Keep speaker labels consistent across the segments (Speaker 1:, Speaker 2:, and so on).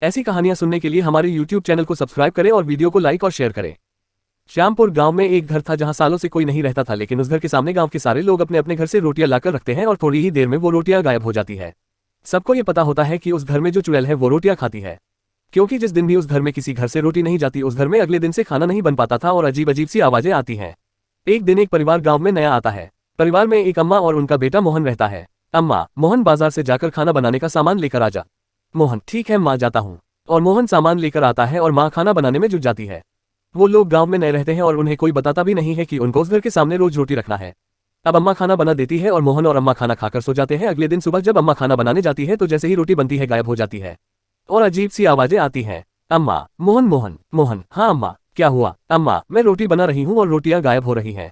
Speaker 1: ऐसी कहानियां सुनने के लिए हमारे YouTube चैनल को सब्सक्राइब करें और वीडियो को लाइक और शेयर करें। श्यामपुर गांव में एक घर था जहां सालों से कोई नहीं रहता था, लेकिन उस घर के सामने गांव के सारे लोग अपने अपने घर से रोटियां लाकर रखते हैं और थोड़ी ही देर में वो रोटियां गायब हो जाती है। सबको ये पता होता है कि उस घर में जो चुड़ैल है वो रोटियां खाती है, क्योंकि जिस दिन भी उस घर में किसी घर से रोटी नहीं जाती उस घर में अगले दिन से खाना नहीं बन पाता था और अजीब अजीब सी आवाजें आती हैं। एक दिन एक परिवार गांव में नया आता है। परिवार में एक अम्मा और उनका बेटा मोहन रहता है। अम्मा, मोहन बाजार से जाकर खाना बनाने का सामान लेकर आ जा। मोहन, ठीक है माँ, जाता हूँ। और मोहन सामान लेकर आता है और माँ खाना बनाने में जुट जाती है। वो लोग गांव में नए रहते हैं और उन्हें कोई बताता भी नहीं है कि उनको उस घर के सामने रोज रोटी रखना है। अब अम्मा खाना बना देती है और मोहन और अम्मा खाना खाकर सो जाते हैं। अगले दिन सुबह जब अम्मा खाना बनाने जाती है तो जैसे ही रोटी बनती है गायब हो जाती है और अजीब सी आवाजें आती हैं। अम्मा, मोहन मोहन मोहन। हाँ अम्मा, क्या हुआ? अम्मा, मैं रोटी बना रही हूँ और रोटियां गायब हो रही हैं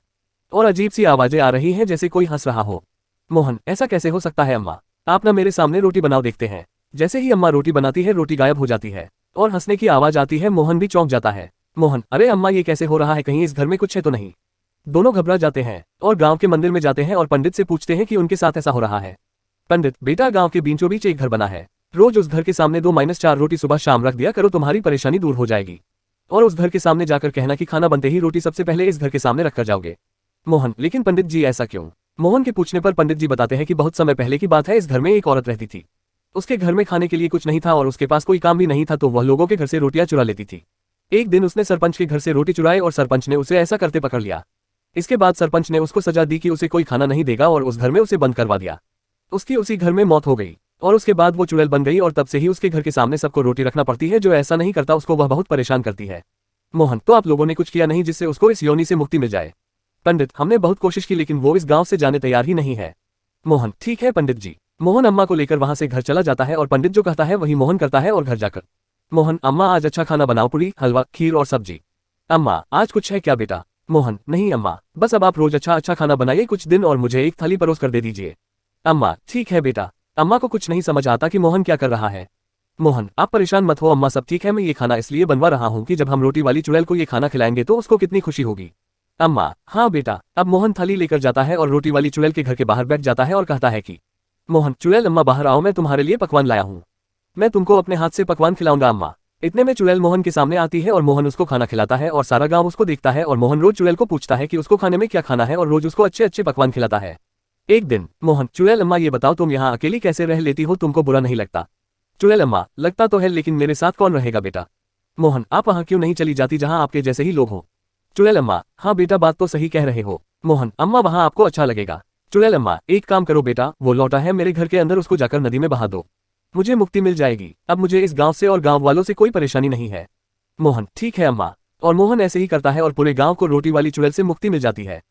Speaker 1: और अजीब सी आवाजें आ रही हैं जैसे कोई हंस रहा हो। मोहन, ऐसा कैसे हो सकता है अम्मा? आप ना मेरे सामने रोटी बनाओ, देखते हैं। जैसे ही अम्मा रोटी बनाती है रोटी गायब हो जाती है और हंसने की आवाज आती है। मोहन भी चौंक जाता है। मोहन, अरे अम्मा, ये कैसे हो रहा है? कहीं इस घर में कुछ है तो नहीं? दोनों घबरा जाते हैं और गांव के मंदिर में जाते हैं और पंडित से पूछते हैं कि उनके साथ ऐसा हो रहा है। पंडित, बेटा, गांव के बीचों बीच एक घर बना है। रोज उस घर के सामने 2-4 रोटी सुबह शाम रख दिया करो, तुम्हारी परेशानी दूर हो जाएगी। और उस घर के सामने जाकर कहना कि खाना बनते ही रोटी सबसे पहले इस घर के सामने रखकर जाओगे। मोहन, लेकिन पंडित जी ऐसा क्यों? मोहन के पूछने पर पंडित जी बताते हैं कि बहुत समय पहले की बात है, इस घर में एक औरत रहती थी। उसके घर में खाने के लिए कुछ नहीं था और उसके पास कोई काम भी नहीं था, तो वह लोगों के घर से रोटियां चुरा लेती थी। एक दिन उसने सरपंच के घर से रोटी चुराई और सरपंच ने उसे ऐसा करते पकड़ लिया। इसके बाद सरपंच ने उसको सजा दी कि उसे कोई खाना नहीं देगा और उस घर में उसे बंद करवा दिया। उसकी उसी घर में मौत हो गई और उसके बाद वो चुड़ैल बन गई और तब से ही उसके घर के सामने सबको रोटी रखना पड़ती है। जो ऐसा नहीं करता उसको वह बहुत परेशान करती है। मोहन, तो आप लोगों ने कुछ किया नहीं जिससे उसको इस योनि से मुक्ति मिल जाए? पंडित, हमने बहुत कोशिश की लेकिन वो इस गांव से जाने तैयार ही नहीं है। मोहन, ठीक है पंडित जी। मोहन अम्मा को लेकर वहां से घर चला जाता है और पंडित जो कहता है वही मोहन करता है और घर जाकर मोहन, अम्मा आज अच्छा खाना बनाओ, पूरी, हलवा, खीर और सब्जी। अम्मा, आज कुछ है क्या बेटा? मोहन, नहीं अम्मा, बस अब आप रोज अच्छा अच्छा खाना बनाइए कुछ दिन और मुझे एक थाली परोस कर दे दीजिए। अम्मा, ठीक है बेटा। अम्मा को कुछ नहीं समझ आता कि मोहन क्या कर रहा है। मोहन, आप परेशान मत हो अम्मा, सब ठीक है। मैं ये खाना इसलिए बनवा रहा हूँ कि जब हम रोटी वाली चुड़ैल को ये खाना खिलाएंगे तो उसको कितनी खुशी होगी। अम्मा, हाँ बेटा। अब मोहन थाली लेकर जाता है और रोटी वाली चुड़ैल के घर के बाहर बैठ जाता है और कहता है कि मोहन, चुड़ैल अम्मा बाहर आओ, मैं तुम्हारे लिए पकवान लाया हूँ। मैं तुमको अपने हाथ से पकवान खिलाऊंगा अम्मा। इतने में चुड़ैल मोहन के सामने आती है और मोहन उसको खाना खिलाता है और सारा गांव उसको देखता है और मोहन रोज चुड़ैल को पूछता है कि उसको खाने में क्या खाना है और रोज उसको अच्छे अच्छे पकवान खिलाता है। एक दिन मोहन, चुड़ैल अम्मा ये बताओ तुम यहाँ अकेली कैसे रह लेती हो, तुमको बुरा नहीं लगता? चुड़ैल अम्मा, लगता तो है लेकिन मेरे साथ कौन रहेगा बेटा? मोहन, आप वहाँ क्यों नहीं चली जाती जहाँ आपके जैसे ही लोग हो? चुड़ैल अम्मा, हाँ बेटा, बात तो सही कह रहे हो। मोहन, अम्मा वहाँ आपको अच्छा लगेगा। चुड़ैल अम्मा, एक काम करो बेटा, वो लौटा है मेरे घर के अंदर, उसको जाकर नदी में बहा दो, मुझे मुक्ति मिल जाएगी। अब मुझे इस गांव से और गांव वालों से कोई परेशानी नहीं है। मोहन, ठीक है अम्मा। और मोहन ऐसे ही करता है और पूरे गांव को रोटी वाली चुड़ैल से मुक्ति मिल जाती है।